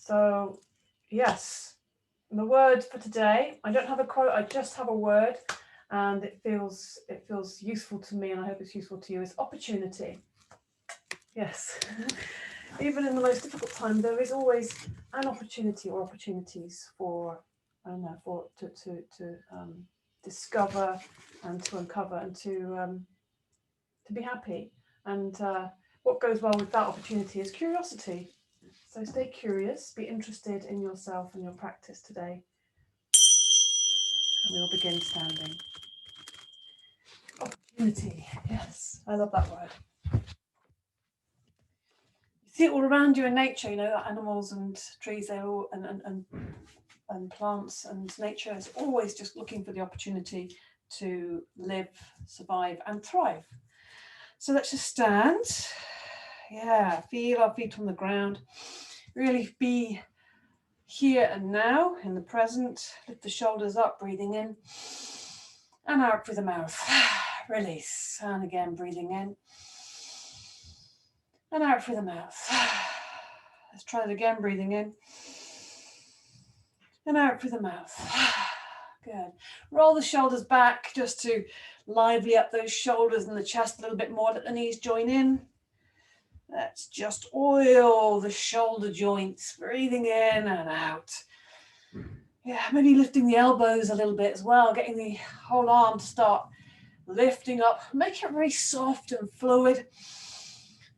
So, yes, the word for today, I don't have a quote, I just have a word, and it feels useful to me, and I hope it's useful to you, is opportunity. Yes. Even in the most difficult time, there is always an opportunity or opportunities for, I don't know, for to discover and to uncover and to be happy. And what goes well with that opportunity is curiosity. So stay curious, be interested in yourself and your practice today. And we will begin standing. Opportunity. Yes, I love that word. You see it all around you in nature, you know, animals and trees, they're all, and plants, and nature is always just looking for the opportunity to live, survive, and thrive. So let's just stand. Yeah, feel our feet on the ground. Really be here and now in the present. Lift the shoulders up, breathing in and out through the mouth. Release, and again breathing in and out through the mouth. Let's try it again, breathing in and out through the mouth. Good. Roll the shoulders back just to lively up those shoulders and the chest a little bit more. Let the knees join in. Let's just oil the shoulder joints, breathing in and out. Yeah, maybe lifting the elbows a little bit as well, getting the whole arm to start lifting up. Make it very soft and fluid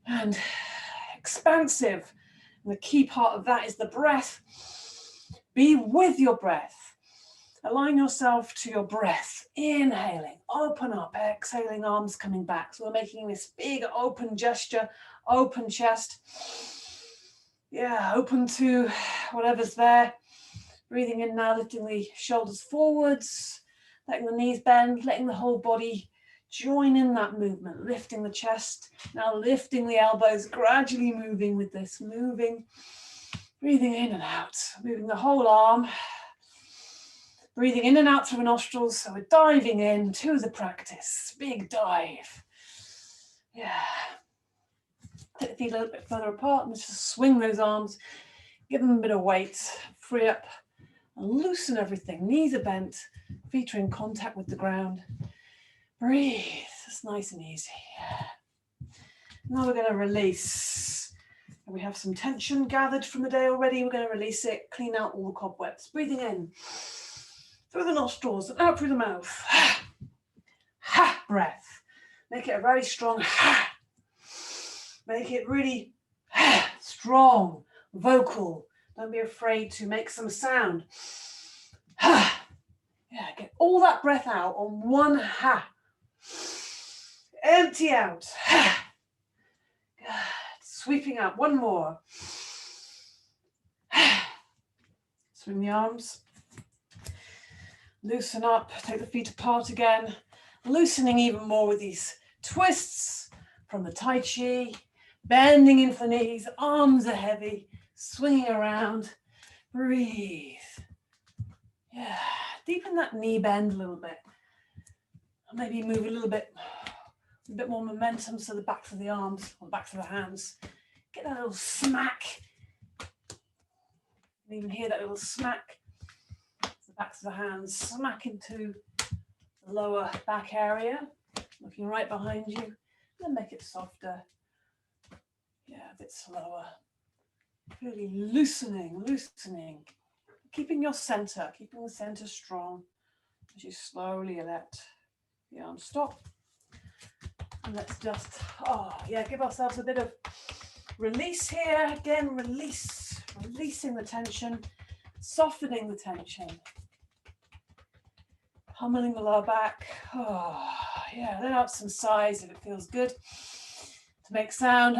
and expansive. And the key part of that is the breath. Be with your breath. Align yourself to your breath. Inhaling, open up, exhaling, arms coming back. So we're making this big open gesture, open chest. Yeah, open to whatever's there. Breathing in now, lifting the shoulders forwards, letting the knees bend, letting the whole body join in that movement, lifting the chest, now lifting the elbows, gradually moving with this, moving, breathing in and out, moving the whole arm, breathing in and out through the nostrils. So we're diving into the practice, big dive. Yeah. Take the feet a little bit further apart and just swing those arms, give them a bit of weight, free up and loosen everything. Knees are bent, feet are in contact with the ground. Breathe, it's nice and easy. Now we're going to release. We have some tension gathered from the day already. We're going to release it, clean out all the cobwebs. Breathing in through the nostrils and out through the mouth. Ha, breath. Make it a very strong ha. Make it really strong, vocal. Don't be afraid to make some sound. Ha. Yeah, get all that breath out on one ha. Empty out. Ha. Good. Sweeping out. One more. Swing the arms. Loosen up. Take the feet apart again. Loosening even more with these twists from the Tai Chi. Bending into the knees. Arms are heavy. Swinging around. Breathe. Yeah. Deepen that knee bend a little bit. Maybe move a little bit more momentum to the backs of the arms or backs of the hands. Get that little smack. You can even hear that little smack. The backs of the hands smack into the lower back area. Looking right behind you. Then make it softer. Yeah, a bit slower. Really loosening. Keeping your center, keeping the center strong as you slowly let the arms stop. And let's just, give ourselves a bit of release here. Again, releasing the tension, softening the tension. Pummeling the lower back. Oh, yeah, let out some sighs if it feels good. To make sound.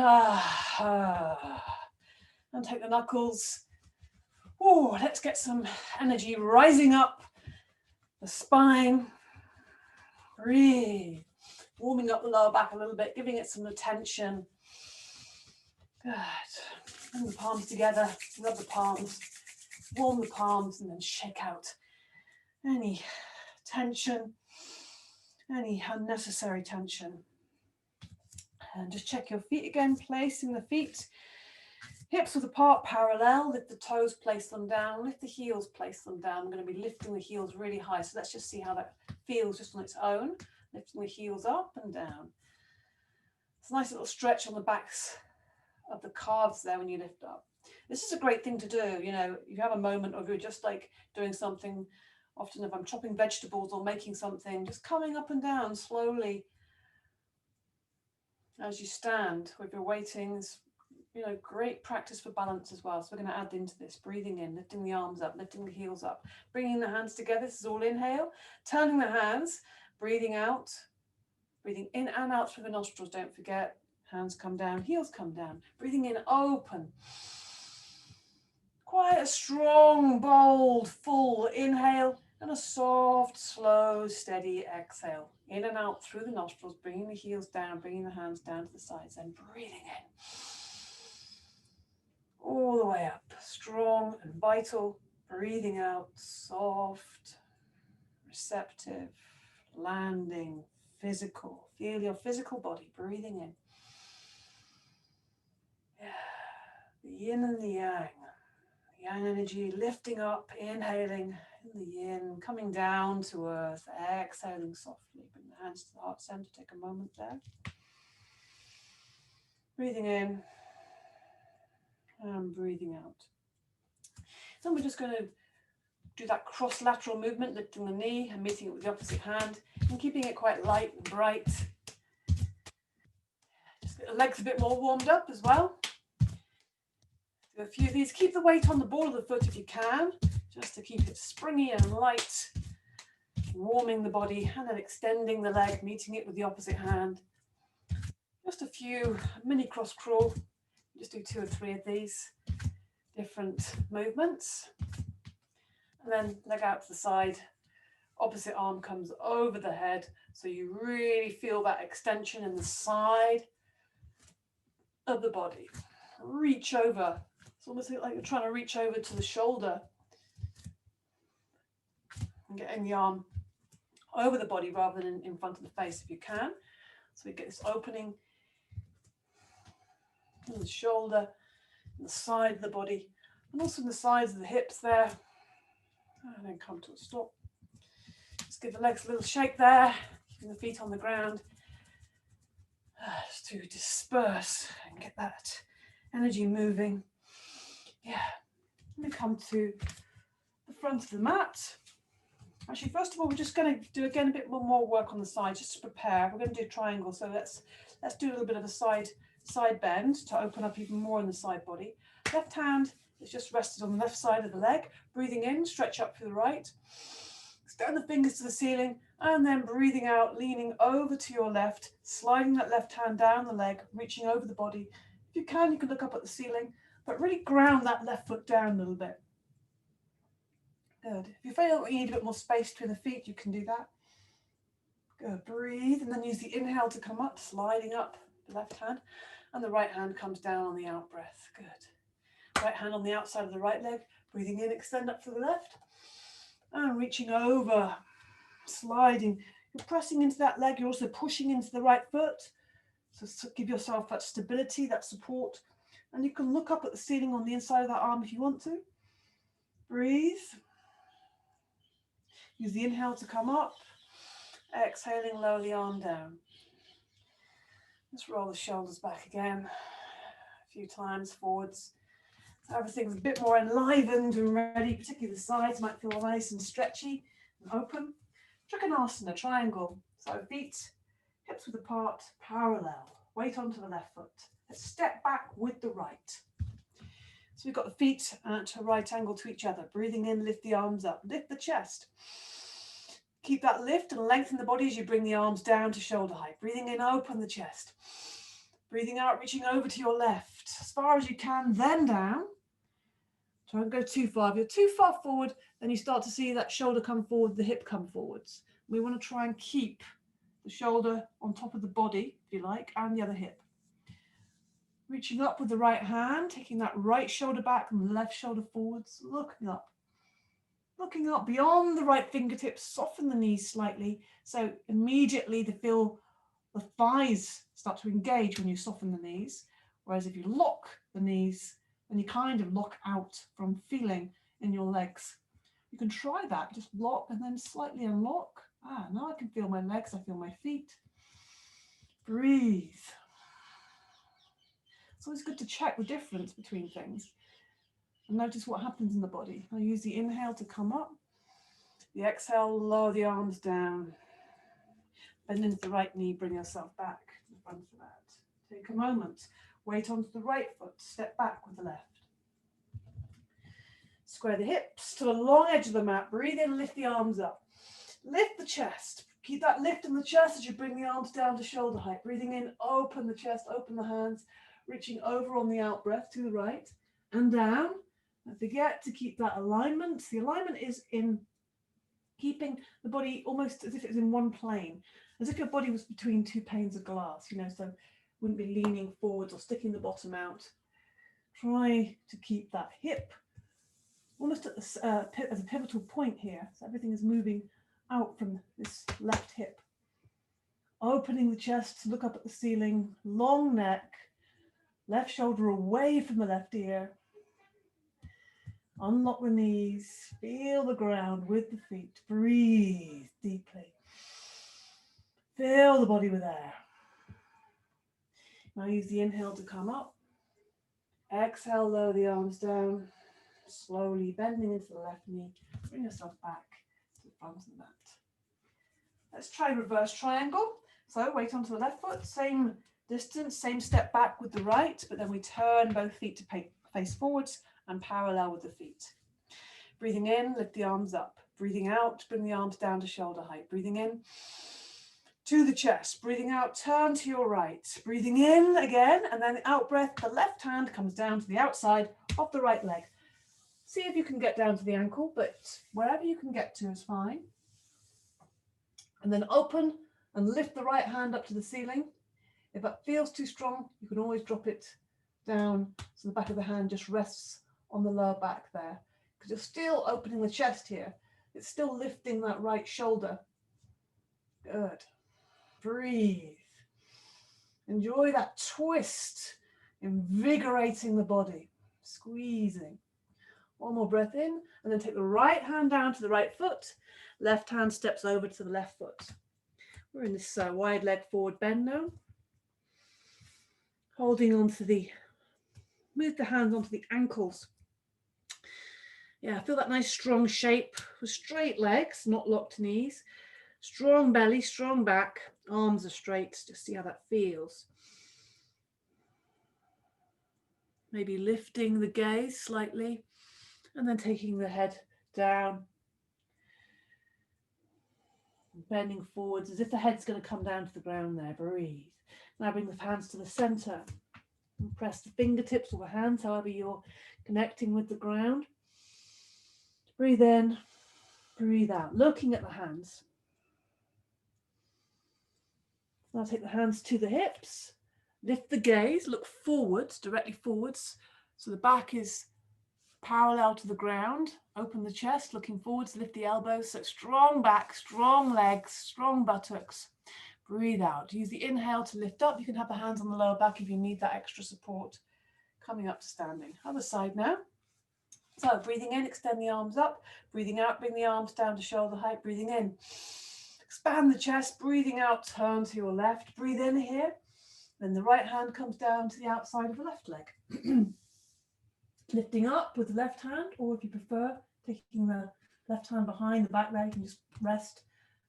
And take the knuckles. Oh, let's get some energy rising up the spine. Breathe. Warming up the lower back a little bit, giving it some attention. Good. Bring the palms together, rub the palms, warm the palms, and then shake out any tension, any unnecessary tension. And just check your feet again, placing the feet Hips width apart, parallel, lift the toes, place them down, lift the heels, place them down. I'm going to be lifting the heels really high. So let's just see how that feels just on its own. Lifting the heels up and down. It's a nice little stretch on the backs of the calves there when you lift up. This is a great thing to do. You know, if you have a moment or you're just like doing something, often if I'm chopping vegetables or making something, just coming up and down slowly as you stand with your weightings. You know, great practice for balance as well. So we're going to add into this, breathing in, lifting the arms up, lifting the heels up, bringing the hands together. This is all inhale, turning the hands, breathing out, breathing in and out through the nostrils. Don't forget, hands come down, heels come down, breathing in, open. Quite a strong, bold, full inhale and a soft, slow, steady exhale. In and out through the nostrils, bringing the heels down, bringing the hands down to the sides and breathing in. All the way up, strong and vital, breathing out, soft, receptive, landing, physical. Feel your physical body breathing in. The yin and the yang. Yang energy lifting up, inhaling in the yin, coming down to earth, exhaling softly. Bring the hands to the heart center, take a moment there. Breathing in and breathing out. So we're just going to do that cross-lateral movement, lifting the knee and meeting it with the opposite hand and keeping it quite light and bright. Just get the legs a bit more warmed up as well. Do a few of these. Keep the weight on the ball of the foot if you can, just to keep it springy and light. Warming the body and then extending the leg, meeting it with the opposite hand. Just a few mini cross crawl. Just do 2 or 3 of these different movements. And then leg out to the side. Opposite arm comes over the head. So you really feel that extension in the side of the body. Reach over. It's almost like you're trying to reach over to the shoulder. And getting the arm over the body rather than in front of the face if you can. So we get this opening in the shoulder, in the side of the body, and also in the sides of the hips there. And then come to a stop. Just give the legs a little shake there, keeping the feet on the ground. Just to disperse and get that energy moving. Yeah. Let me come to the front of the mat. Actually, first of all, we're just going to do again a bit more work on the side just to prepare. We're going to do a triangle, so let's do a little bit of a side bend to open up even more in the side body. Left hand is just rested on the left side of the leg. Breathing in, stretch up through the right. Extend the fingers to the ceiling, and then breathing out, leaning over to your left, sliding that left hand down the leg, reaching over the body. If you can look up at the ceiling, but really ground that left foot down a little bit. Good. If you feel like you need a bit more space between the feet, you can do that. Good. Breathe, and then use the inhale to come up, sliding up the left hand, and the right hand comes down on the out breath. Good. Right hand on the outside of the right leg, breathing in, extend up to the left, and reaching over, sliding. You're pressing into that leg, you're also pushing into the right foot, so give yourself that stability, that support, and you can look up at the ceiling on the inside of that arm if you want to. Breathe. Use the inhale to come up, exhaling, lower the arm down. Just roll the shoulders back again, a few times forwards. So everything's a bit more enlivened and ready, particularly the sides might feel nice and stretchy and open. Trikonasana, triangle. So feet, hips width apart, parallel. Weight onto the left foot. Let's step back with the right. So we've got the feet at a right angle to each other. Breathing in, lift the arms up, lift the chest. Keep that lift and lengthen the body as you bring the arms down to shoulder height. Breathing in, open the chest. Breathing out, reaching over to your left. As far as you can, then down. Don't go too far. If you're too far forward, then you start to see that shoulder come forward, the hip come forwards. We want to try and keep the shoulder on top of the body, if you like, and the other hip. Reaching up with the right hand, taking that right shoulder back and the left shoulder forwards, looking up. Looking up beyond the right fingertips, soften the knees slightly. So immediately the thighs start to engage when you soften the knees. Whereas if you lock the knees, and you kind of lock out from feeling in your legs. You can try that, just lock and then slightly unlock. Now I can feel my legs, I feel my feet. Breathe. It's always good to check the difference between things and notice what happens in the body. I use the inhale to come up, the exhale, lower the arms down. Bend into the right knee, bring yourself back to the front of the mat. Take a moment, weight onto the right foot, step back with the left. Square the hips to the long edge of the mat, breathe in, lift the arms up. Lift the chest, keep that lift in the chest as you bring the arms down to shoulder height. Breathing in, open the chest, open the hands, reaching over on the out breath to the right and down. Don't forget to keep that alignment. The alignment is in keeping the body almost as if it was in one plane, as if your body was between two panes of glass, so wouldn't be leaning forwards or sticking the bottom out. Try to keep that hip almost at the, as a pivotal point here, so everything is moving out from this left hip. Opening the chest to look up at the ceiling, long neck, left shoulder away from the left ear. Unlock the knees, feel the ground with the feet, breathe deeply. Fill the body with air. Now use the inhale to come up. Exhale, lower the arms down. Slowly bending into the left knee. Bring yourself back to the front of the mat. Let's try reverse triangle. So weight onto the left foot, same distance, same step back with the right, but then we turn both feet to face forwards and parallel with the feet. Breathing in, lift the arms up. Breathing out, bring the arms down to shoulder height. Breathing in to the chest. Breathing out, turn to your right. Breathing in again, and then the out breath, the left hand comes down to the outside of the right leg. See if you can get down to the ankle, but wherever you can get to is fine. And then open and lift the right hand up to the ceiling. If that feels too strong, you can always drop it down so the back of the hand just rests on the lower back there, because you're still opening the chest here. It's still lifting that right shoulder. Good. Breathe. Enjoy that twist, invigorating the body, squeezing. One more breath in, and then take the right hand down to the right foot. Left hand steps over to the left foot. We're in this wide leg forward bend now. Holding onto move the hands onto the ankles. Yeah, feel that nice strong shape with straight legs, not locked knees. Strong belly, strong back, arms are straight. Just see how that feels. Maybe lifting the gaze slightly and then taking the head down. Bending forwards as if the head's going to come down to the ground there. Breathe. Now bring the hands to the center. And press the fingertips or the hands, however you're connecting with the ground. Breathe in, breathe out, looking at the hands. Now take the hands to the hips. Lift the gaze, look forwards, directly forwards. So the back is parallel to the ground. Open the chest, looking forwards, lift the elbows. So strong back, strong legs, strong buttocks. Breathe out. Use the inhale to lift up. You can have the hands on the lower back if you need that extra support. Coming up to standing. Other side now. So breathing in, extend the arms up. Breathing out, bring the arms down to shoulder height. Breathing in, expand the chest. Breathing out, turn to your left. Breathe in here. Then the right hand comes down to the outside of the left leg. Lifting up with the left hand, or if you prefer, taking the left hand behind the back leg and just rest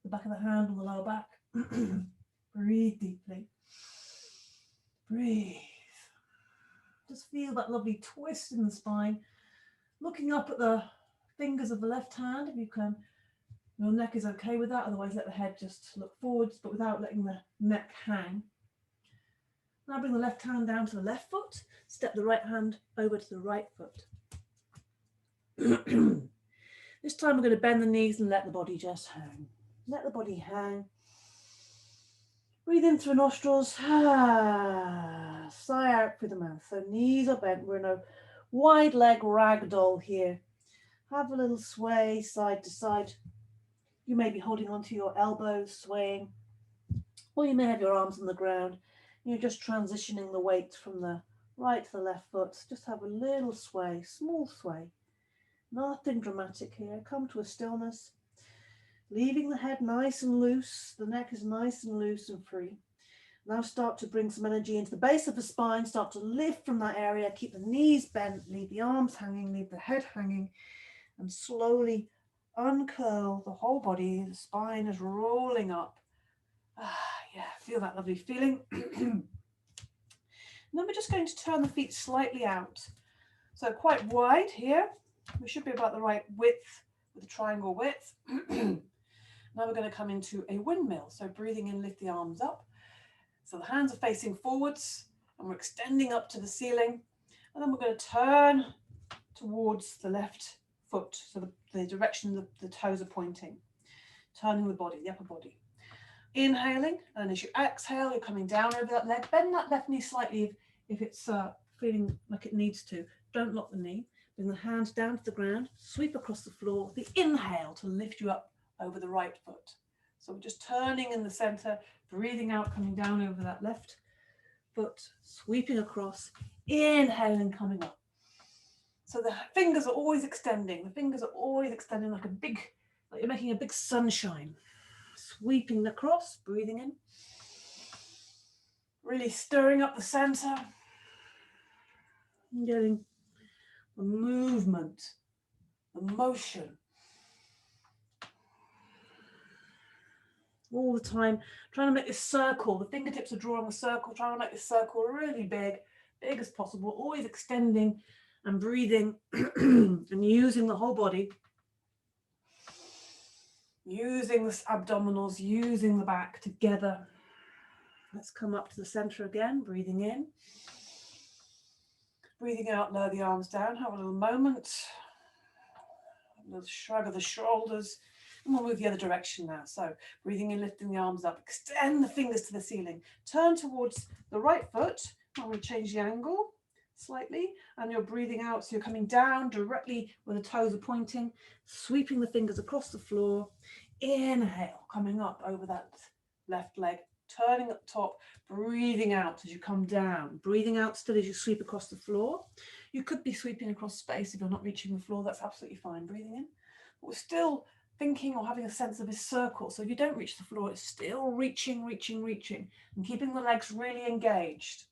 the back of the hand on the lower back. Breathe deeply. Breathe. Just feel that lovely twist in the spine. Looking up at the fingers of the left hand, if you can. Your neck is okay with that, otherwise let the head just look forwards, but without letting the neck hang. Now bring the left hand down to the left foot. Step the right hand over to the right foot. This time we're going to bend the knees and let the body just hang. Let the body hang. Breathe in through nostrils. Sigh out through the mouth. So knees are bent. We're in a wide leg ragdoll here. Have a little sway side to side. You may be holding onto your elbows, swaying, or you may have your arms on the ground. You're just transitioning the weight from the right to the left foot. Just have a little sway, small sway. Nothing dramatic here. Come to a stillness. Leaving the head nice and loose. The neck is nice and loose and free. Now start to bring some energy into the base of the spine. Start to lift from that area. Keep the knees bent. Leave the arms hanging. Leave the head hanging. And slowly uncurl the whole body. The spine is rolling up. Yeah, feel that lovely feeling. And then we're just going to turn the feet slightly out. So quite wide here. We should be about the right width with the triangle width. Now we're going to come into a windmill. So breathing in, lift the arms up. So the hands are facing forwards and we're extending up to the ceiling. And then we're going to turn towards the left foot. So the direction the toes are pointing. Turning the body, the upper body. Inhaling, and as you exhale, you're coming down over that leg. Bend that left knee slightly if it's feeling like it needs to. Don't lock the knee. Bring the hands down to the ground. Sweep across the floor. The inhale to lift you up over the right foot. So we're just turning in the center, breathing out, coming down over that left foot, sweeping across, inhaling, coming up. So the fingers are always extending. The fingers are always extending like you're making a big sunshine. Sweeping across, breathing in. Really stirring up the center. Getting the movement, the motion. All the time, trying to make this circle. The fingertips are drawing a circle, trying to make this circle really big as possible. Always extending and breathing and using the whole body. Using the abdominals, using the back together. Let's come up to the center again, breathing in. Breathing out, lower the arms down, have a little moment. A little shrug of the shoulders. And we'll move the other direction now. So breathing in, lifting the arms up, extend the fingers to the ceiling. Turn towards the right foot. And we change the angle slightly. And you're breathing out, so you're coming down directly where the toes are pointing, sweeping the fingers across the floor. Inhale, coming up over that left leg, turning at the top, breathing out as you come down, breathing out still as you sweep across the floor. You could be sweeping across space if you're not reaching the floor, that's absolutely fine. Breathing in, but we're still thinking or having a sense of a circle. So if you don't reach the floor, it's still reaching, and keeping the legs really engaged.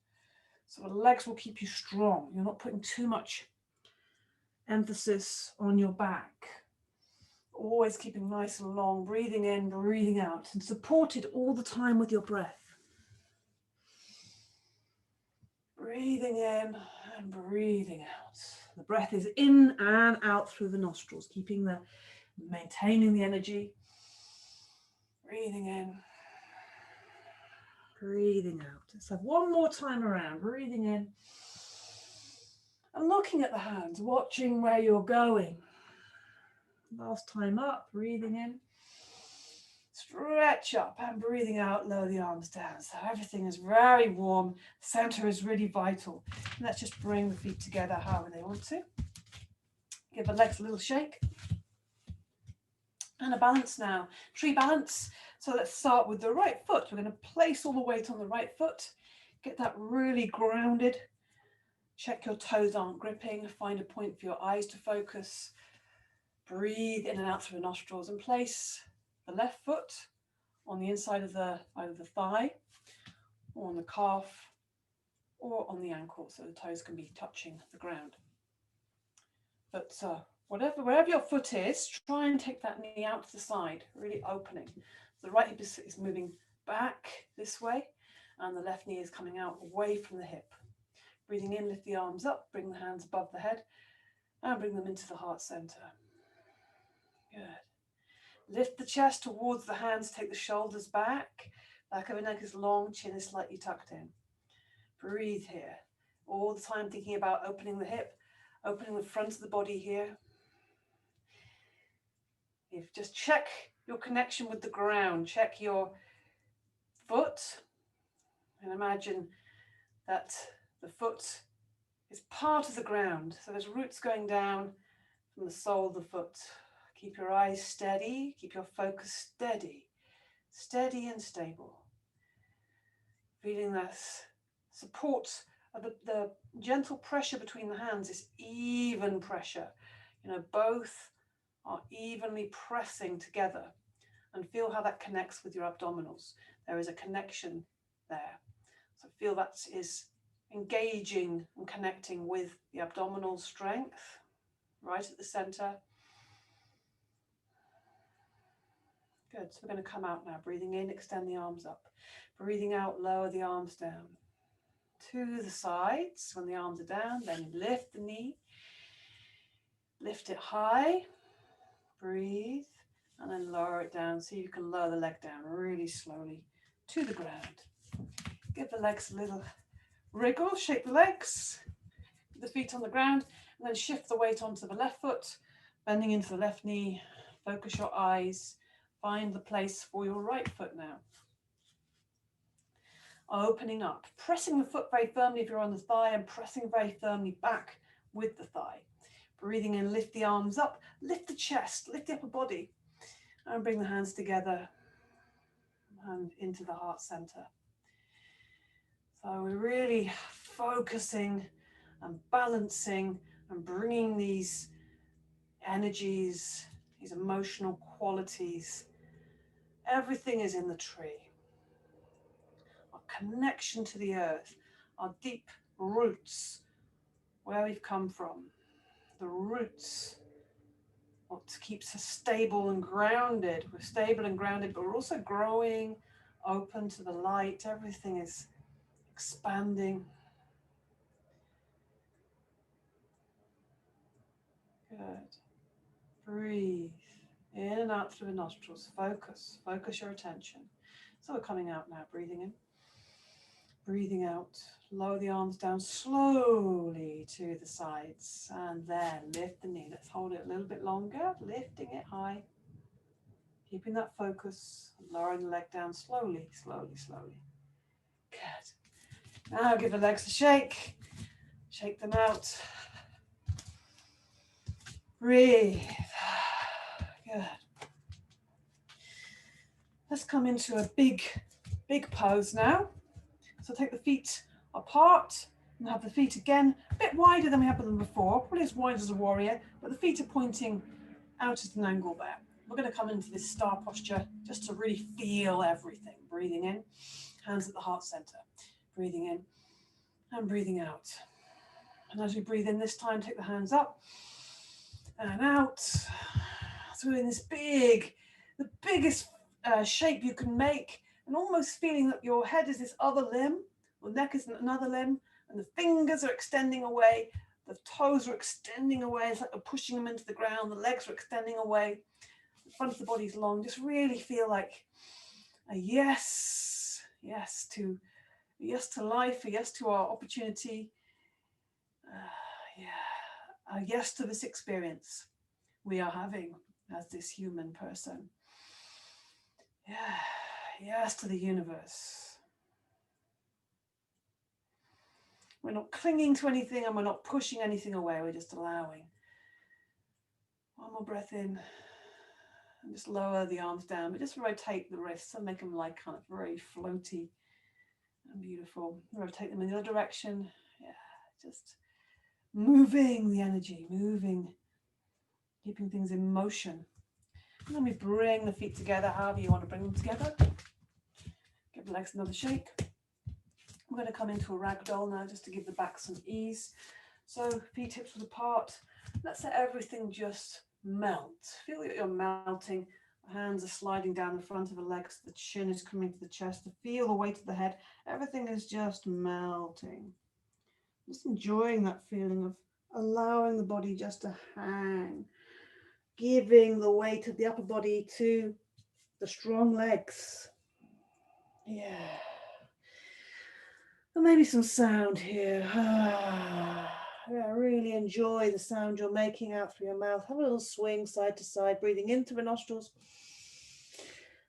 So the legs will keep you strong. You're not putting too much emphasis on your back. Always keeping nice and long, breathing in, breathing out, and supported all the time with your breath. Breathing in and breathing out. The breath is in and out through the nostrils, maintaining the energy. Breathing in, breathing out. Let's have one more time around, breathing in. And looking at the hands, watching where you're going. Last time up, breathing in. Stretch up and breathing out, lower the arms down. So everything is very warm. Center is really vital. And let's just bring the feet together however they want to. Give the legs a little shake. And a balance now. Tree balance. So let's start with the right foot. We're going to place all the weight on the right foot. Get that really grounded. Check your toes aren't gripping. Find a point for your eyes to focus. Breathe in and out through the nostrils and place the left foot on the inside of either the thigh or on the calf or on the ankle, so the toes can be touching the ground. But wherever your foot is, try and take that knee out to the side, really opening. The right hip is moving back this way and the left knee is coming out away from the hip. Breathing in, lift the arms up, bring the hands above the head and bring them into the heart center. Good. Lift the chest towards the hands, take the shoulders back. Back of the neck is long, chin is slightly tucked in. Breathe here. All the time thinking about opening the hip, opening the front of the body here. Just check your connection with the ground. Check your foot and imagine that the foot is part of the ground. So there's roots going down from the sole of the foot. Keep your eyes steady, keep your focus steady, steady and stable. Feeling that support The gentle pressure between the hands is even pressure. You know, both are evenly pressing together, and feel how that connects with your abdominals. There is a connection there. So feel that is engaging and connecting with the abdominal strength right at the center. Good. So we're going to come out now. Breathing in, extend the arms up. Breathing out, lower the arms down to the sides. When the arms are down, then lift the knee. Lift it high. Breathe. And then lower it down. So you can lower the leg down really slowly to the ground. Give the legs a little wriggle. Shake the legs. The feet on the ground. And then shift the weight onto the left foot. Bending into the left knee. Focus your eyes. Find the place for your right foot now. Opening up, pressing the foot very firmly if you're on the thigh and pressing very firmly back with the thigh. Breathing in, lift the arms up, lift the chest, lift the upper body, and bring the hands together and into the heart center. So we're really focusing and balancing and bringing these energies, these emotional qualities. Everything is in the tree. Our connection to the earth, our deep roots, where we've come from, the roots, what keeps us stable and grounded. We're stable and grounded, but we're also growing, open to the light. Everything is expanding. Good. Breathe in and out through the nostrils. Focus your attention. So we're coming out now, breathing in. Breathing out, lower the arms down slowly to the sides and then lift the knee. Let's hold it a little bit longer, lifting it high. Keeping that focus, lowering the leg down slowly, slowly, slowly. Good. Now give the legs a shake. Shake them out. Breathe. Good. Let's come into a big pose now. So take the feet apart and have the feet again a bit wider than we had them before, probably as wide as a warrior, but the feet are pointing out at an angle there. We're going to come into this star posture just to really feel everything. Breathing in, hands at the heart center. Breathing in and breathing out. And as we breathe in this time, take the hands up and out. So we're in this the biggest shape you can make, and almost feeling that your head is this other limb, the neck is another limb, and the fingers are extending away, the toes are extending away, it's like we're pushing them into the ground, the legs are extending away, the front of the body's long. Just really feel like a yes to life, a yes to our opportunity, a yes to this experience we are having as this human person. Yes to the universe. We're not clinging to anything and we're not pushing anything away. We're just allowing. One more breath in. And just lower the arms down, but just rotate the wrists and make them like kind of very floaty and beautiful. Rotate them in the other direction. Yeah, just moving the energy, moving, keeping things in motion. And then we bring the feet together, however you want to bring them together. Give the legs another shake. We're going to come into a ragdoll now just to give the back some ease. So feet hips width apart. Let's let everything just melt. Feel that you're melting. The hands are sliding down the front of the legs. The chin is coming to the chest. Feel the weight of the head. Everything is just melting. Just enjoying that feeling of allowing the body just to hang. Giving the weight of the upper body to the strong legs. Yeah. And maybe some sound here. Yeah, really enjoy the sound you're making out through your mouth. Have a little swing side to side, breathing in through the nostrils.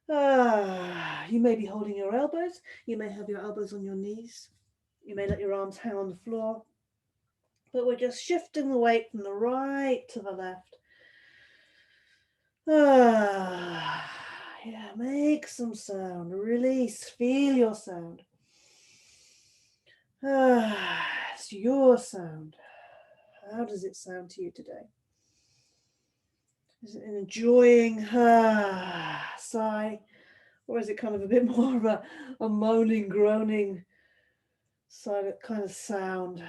You may be holding your elbows. You may have your elbows on your knees. You may let your arms hang on the floor. But we're just shifting the weight from the right to the left. Yeah, make some sound. Release. Feel your sound. It's your sound. How does it sound to you today? Is it an enjoying sigh? Or is it kind of a bit more of a moaning, groaning silent kind of sound? And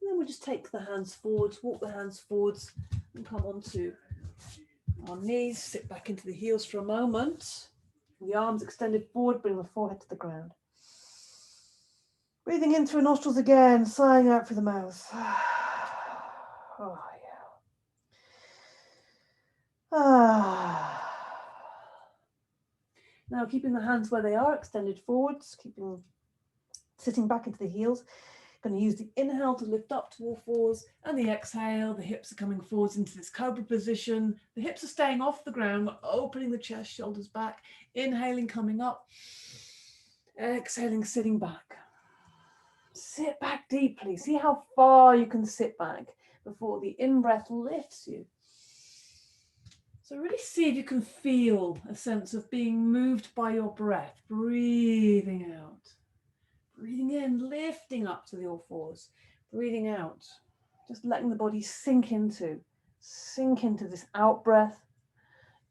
then we'll just take the hands forwards, walk the hands forwards, and come onto our knees, sit back into the heels for a moment. The arms extended forward, bring the forehead to the ground. Breathing in through nostrils again, sighing out through the mouth. Oh, yeah. Now keeping the hands where they are, extended forwards, sitting back into the heels. Going to use the inhale to lift up to all fours, and the exhale, the hips are coming forwards into this cobra position. The hips are staying off the ground, we're opening the chest, shoulders back, inhaling, coming up, exhaling, sitting back. Sit back deeply. See how far you can sit back before the in-breath lifts you. So really see if you can feel a sense of being moved by your breath, breathing out. Breathing in, lifting up to the all fours. Breathing out, just letting the body sink into this out breath.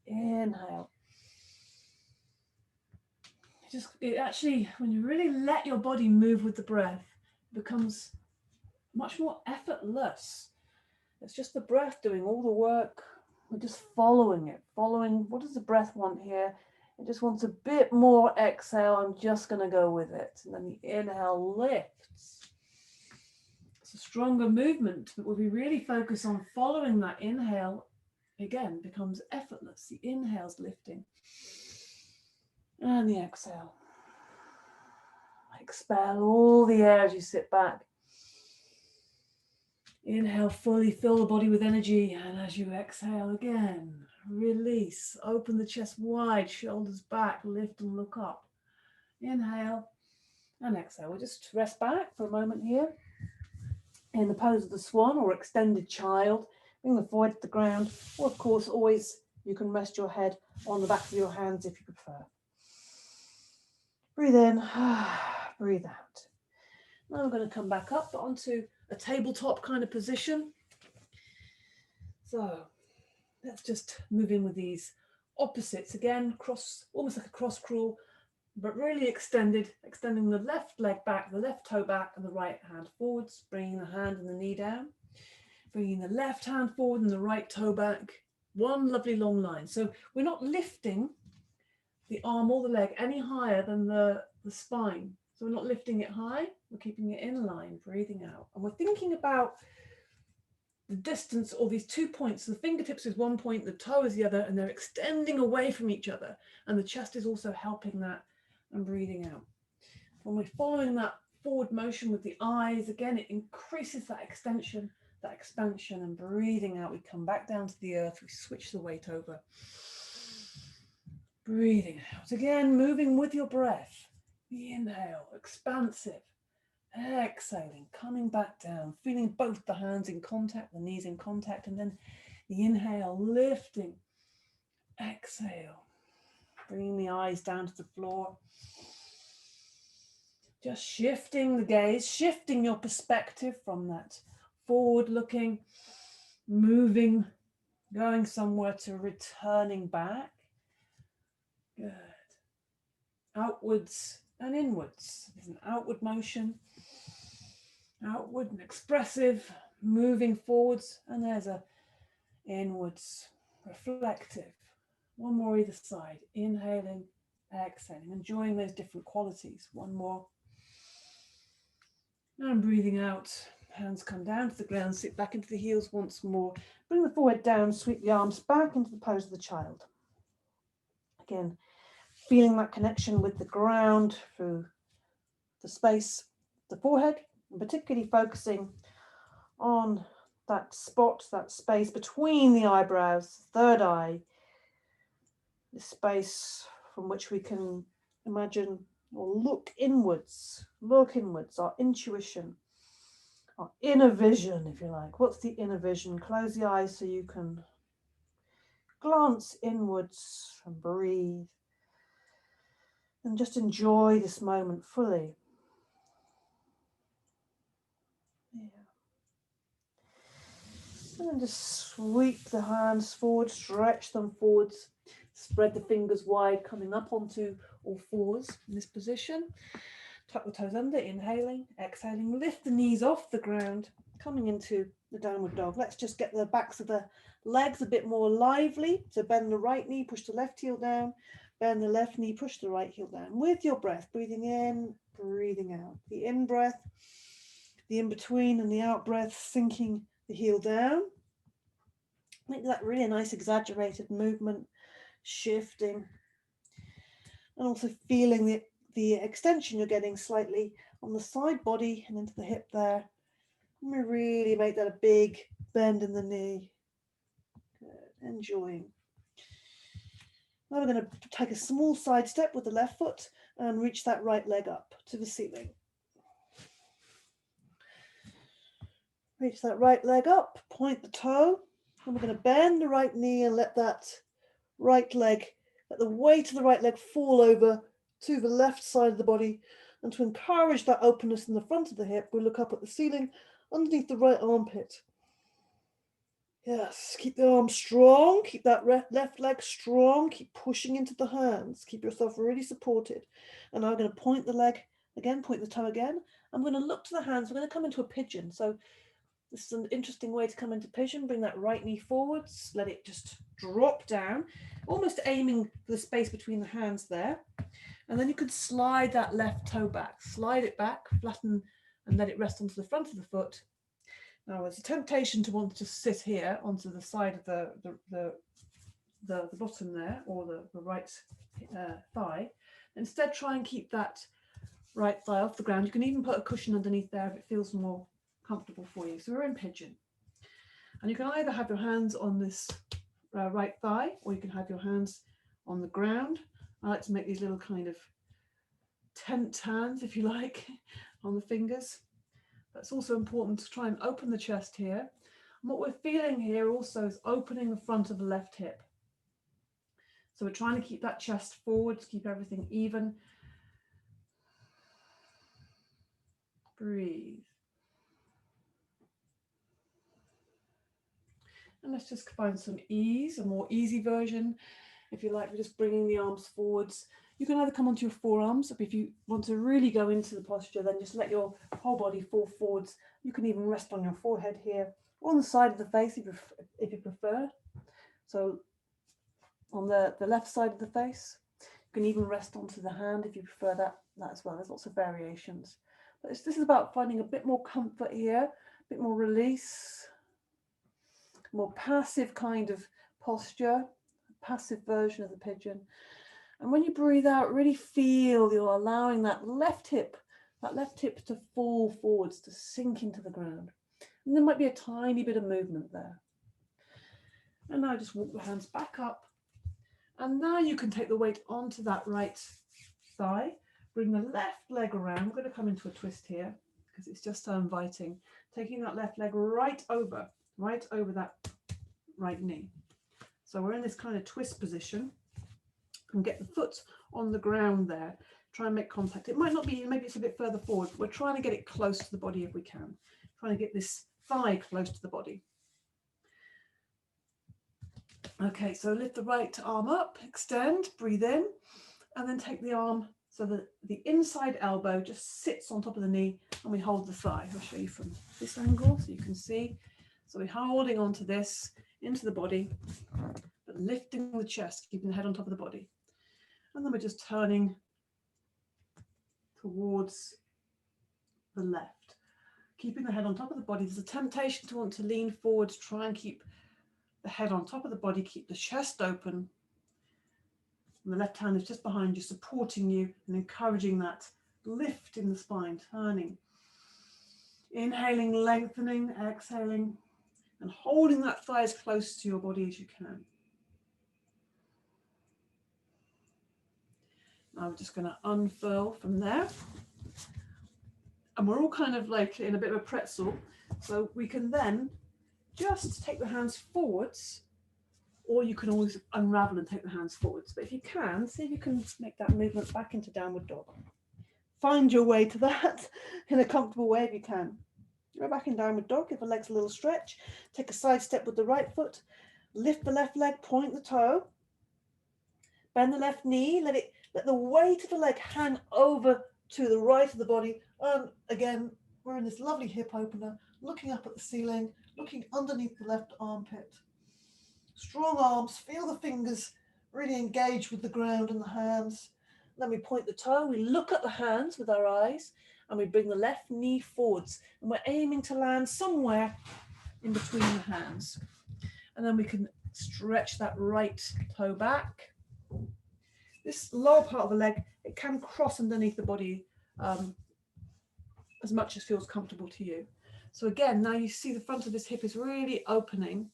Inhale. When you really let your body move with the breath, it becomes much more effortless. It's just the breath doing all the work. We're just following it, what does the breath want here? It just wants a bit more exhale. I'm just going to go with it. And then the inhale lifts. It's a stronger movement, but when we really focus on following that inhale, again, becomes effortless. The inhale's lifting. And the exhale. Expel all the air as you sit back. Inhale, fully fill the body with energy. And as you exhale again, release. Open the chest wide, shoulders back, lift and look up. Inhale and exhale. We'll just rest back for a moment here. In the pose of the swan or extended child, bring the forehead to the ground. Or of course, always you can rest your head on the back of your hands if you prefer. Breathe in, breathe out. Now we're going to come back up onto a tabletop kind of position. So let's just move in with these opposites again, almost like a cross crawl, but really extending the left leg back, the left toe back, and the right hand forwards, bringing the hand and the knee down, bringing the left hand forward and the right toe back. One lovely long line. So we're not lifting the arm or the leg any higher than the spine. So we're not lifting it high, we're keeping it in line, breathing out. And we're thinking about the distance, or these 2 points. The fingertips is one point, the toe is the other, and they're extending away from each other. And the chest is also helping that, and breathing out. When we're following that forward motion with the eyes, again, it increases that extension, that expansion, and breathing out. We come back down to the earth, we switch the weight over. Breathing out. Again, moving with your breath. The inhale, expansive. Exhaling, coming back down, feeling both the hands in contact, the knees in contact, and then the inhale, lifting. Exhale, bringing the eyes down to the floor. Just shifting the gaze, shifting your perspective from that forward looking, moving, going somewhere to returning back. Good. Outwards and inwards. There's an outward motion, outward and expressive, moving forwards, and there's a inwards, reflective. One more either side. Inhaling, exhaling, enjoying those different qualities. One more. And breathing out. Hands come down to the ground, sit back into the heels once more. Bring the forehead down, sweep the arms back into the pose of the child. Again, feeling that connection with the ground through the space, the forehead, and particularly focusing on that spot, that space between the eyebrows, third eye, the space from which we can imagine or look inwards, our intuition, our inner vision, if you like. What's the inner vision? Close the eyes so you can glance inwards and breathe and just enjoy this moment fully. And then just sweep the hands forward, stretch them forwards, spread the fingers wide, coming up onto all fours in this position. Tuck the toes under, inhaling, exhaling, lift the knees off the ground, coming into the downward dog. Let's just get the backs of the legs a bit more lively. So bend the right knee, push the left heel down, bend the left knee, push the right heel down. With your breath, breathing in, breathing out. The in breath, the in between and the out breath, sinking the heel down. Make that really nice exaggerated movement, shifting, and also feeling the extension you're getting slightly on the side body and into the hip there. And we really make that a big bend in the knee. Good. Enjoying. Now we're going to take a small side step with the left foot and reach that right leg up to the ceiling. Reach that right leg up, point the toe, and we're going to bend the right knee and let that right leg, let the weight of the right leg fall over to the left side of the body. And to encourage that openness in the front of the hip, we look up at the ceiling underneath the right armpit. Yes, keep the arm strong, keep that left leg strong, keep pushing into the hands, keep yourself really supported. And now I'm going to point the leg again, point the toe again. I'm going to look to the hands, we're going to come into a pigeon. So this is an interesting way to come into pigeon. Bring that right knee forwards, let it just drop down, almost aiming for the space between the hands there. And then you could slide that left toe back, slide it back, flatten and let it rest onto the front of the foot. Now there's a temptation to want to sit here onto the side of the bottom there, or the right thigh. Instead, try and keep that right thigh off the ground. You can even put a cushion underneath there if it feels more comfortable for you. So we're in pigeon. And you can either have your hands on this right thigh, or you can have your hands on the ground. I like to make these little kind of tent hands, if you like, on the fingers. That's also important to try and open the chest here. And what we're feeling here also is opening the front of the left hip. So we're trying to keep that chest forward, to keep everything even. Breathe. And let's just find some ease, a more easy version. If you like, we're just bringing the arms forwards. You can either come onto your forearms, if you want to really go into the posture, then just let your whole body fall forwards. You can even rest on your forehead here, or on the side of the face if you prefer. So on the left side of the face, you can even rest onto the hand if you prefer that as well. There's lots of variations. But this is about finding a bit more comfort here, a bit more release, more passive kind of posture, passive version of the pigeon. And when you breathe out, really feel you're allowing that left hip to fall forwards, to sink into the ground. And there might be a tiny bit of movement there. And now just walk the hands back up. And now you can take the weight onto that right thigh. Bring the left leg around. We're going to come into a twist here because it's just so inviting. Taking that left leg right over that right knee. So we're in this kind of twist position. And get the foot on the ground there. Try and make contact. It might not be, maybe it's a bit further forward. We're trying to get it close to the body if we can. Trying to get this thigh close to the body. Okay, so lift the right arm up, extend, breathe in, and then take the arm so that the inside elbow just sits on top of the knee and we hold the thigh. I'll show you from this angle so you can see. So we're holding on to this into the body, but lifting the chest, keeping the head on top of the body. And then we're just turning towards the left, keeping the head on top of the body. There's a temptation to want to lean forward, to try and keep the head on top of the body, keep the chest open. And the left hand is just behind you, supporting you and encouraging that lift in the spine, turning. Inhaling, lengthening, exhaling, and holding that thigh as close to your body as you can. I'm just going to unfurl from there. And we're all kind of like in a bit of a pretzel. So we can then just take the hands forwards, or you can always unravel and take the hands forwards. But if you can, see if you can make that movement back into downward dog. Find your way to that in a comfortable way if you can. Go back in downward dog, give the legs a little stretch. Take a side step with the right foot. Lift the left leg, point the toe. Bend the left knee, let the weight of the leg hang over to the right of the body. And again, we're in this lovely hip opener, looking up at the ceiling, looking underneath the left armpit. Strong arms, feel the fingers really engage with the ground and the hands. Then we point the toe, we look at the hands with our eyes, and we bring the left knee forwards. And we're aiming to land somewhere in between the hands. And then we can stretch that right toe back. This lower part of the leg, it can cross underneath the body as much as feels comfortable to you. So again, now you see the front of this hip is really opening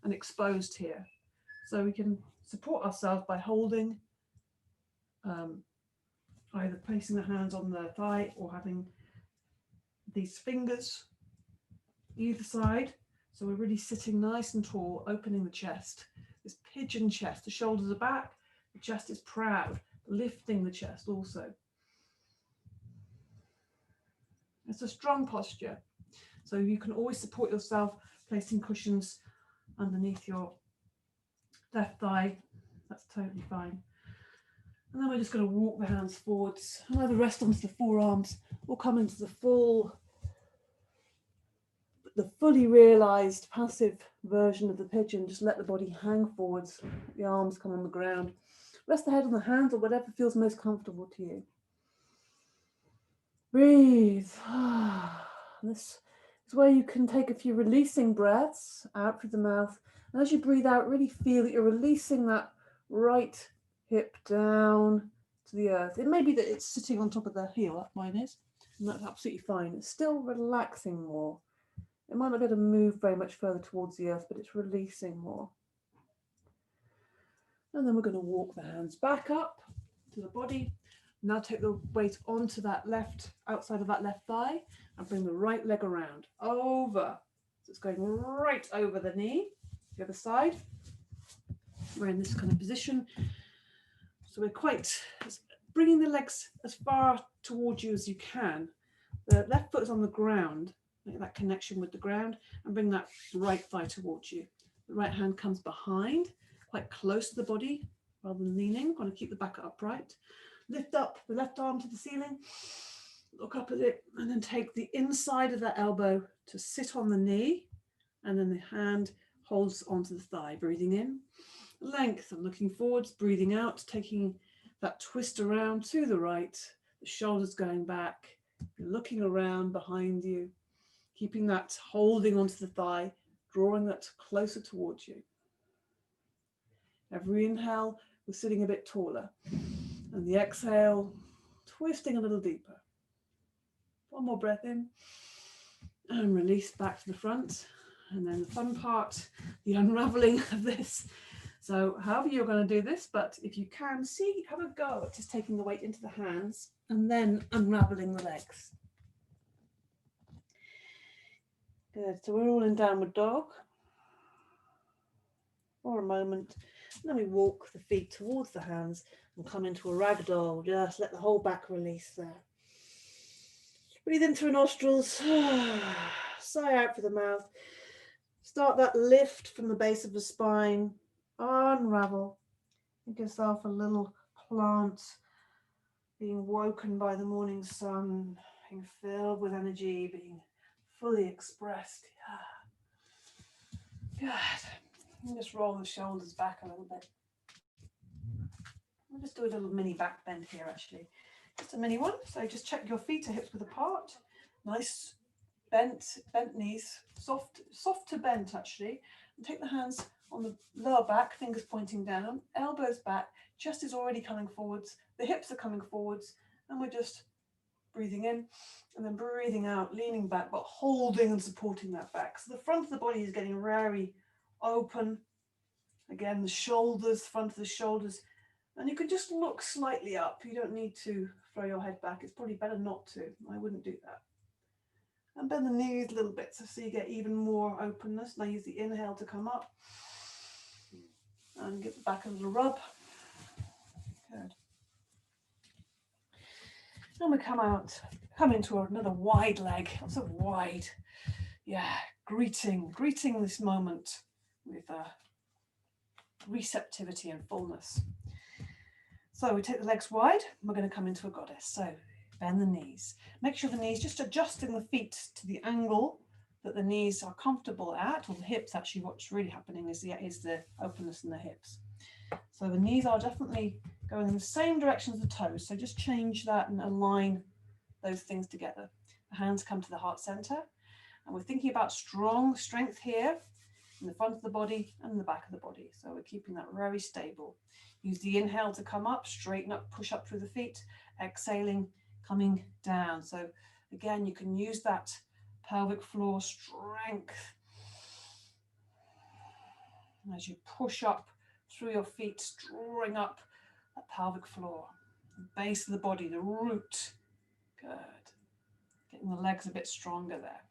and exposed here. So we can support ourselves by holding, either placing the hands on the thigh or having these fingers either side. So we're really sitting nice and tall, opening the chest. This pigeon chest, the shoulders are back, the chest is proud, lifting the chest also. It's a strong posture. So you can always support yourself, placing cushions underneath your left thigh. That's totally fine. And then we're just going to walk the hands forwards. And the rest onto the forearms. We'll come into the fully realized passive version of the pigeon. Just let the body hang forwards, the arms come on the ground. Rest the head on the hands or whatever feels most comfortable to you. Breathe. This is where you can take a few releasing breaths out through the mouth. And as you breathe out, really feel that you're releasing that right hip down to the earth. It may be that it's sitting on top of the heel, like mine is, and that's absolutely fine. It's still relaxing more. It might not be able to move very much further towards the earth, but it's releasing more. And then we're going to walk the hands back up to the body. Now take the weight onto that left, outside of that left thigh, and bring the right leg around, over. So it's going right over the knee, the other side. We're in this kind of position. So we're quite bringing the legs as far towards you as you can. The left foot is on the ground, make that connection with the ground, and bring that right thigh towards you. The right hand comes behind, quite close to the body, rather than leaning. Want to keep the back upright. Lift up the left arm to the ceiling, look up at it, and then take the inside of that elbow to sit on the knee, and then the hand holds onto the thigh, breathing in. Length, I'm looking forwards, breathing out, taking that twist around to the right, the shoulders going back, you're looking around behind you, keeping that holding onto the thigh, drawing that closer towards you. Every inhale, we're sitting a bit taller. And the exhale, twisting a little deeper. One more breath in and release back to the front. And then the fun part, the unraveling of this. So however you're going to do this, but if you can, have a go at just taking the weight into the hands and then unraveling the legs. Good, so we're all in downward dog for a moment. And then we walk the feet towards the hands and come into a ragdoll. Just let the whole back release there. Breathe in through nostrils, sigh out through the mouth. Start that lift from the base of the spine. Unravel. Give yourself a little plant being woken by the morning sun, being filled with energy, being fully expressed. Yeah. Good. And just roll the shoulders back a little bit. I'll just do a little mini back bend here, actually. Just a mini one. So just check your feet are hips width apart. Nice bent knees, soft to bent actually. And take the hands on the lower back, fingers pointing down, elbows back, chest is already coming forwards, the hips are coming forwards, and we're just breathing in and then breathing out, leaning back, but holding and supporting that back. So the front of the body is getting very open. Again, the shoulders, front of the shoulders, and you can just look slightly up. You don't need to throw your head back. It's probably better not to. I wouldn't do that. And bend the knees a little bit so you get even more openness. Now use the inhale to come up and give the back a little rub. Good. And we come into another wide leg, lots of wide, yeah, greeting this moment with receptivity and fullness. So we take the legs wide, and we're going to come into a goddess. So bend the knees. Make sure the knees, just adjusting the feet to the angle that the knees are comfortable at, or the hips. Actually, what's really happening is the openness in the hips. So the knees are definitely going in the same direction as the toes. So just change that and align those things together. The hands come to the heart center, and we're thinking about strength here in the front of the body and in the back of the body. So we're keeping that very stable. Use the inhale to come up, straighten up, push up through the feet, exhaling, coming down. So again, you can use that pelvic floor strength as you push up through your feet, drawing up that pelvic floor, the base of the body, the root. Good. Getting the legs a bit stronger there.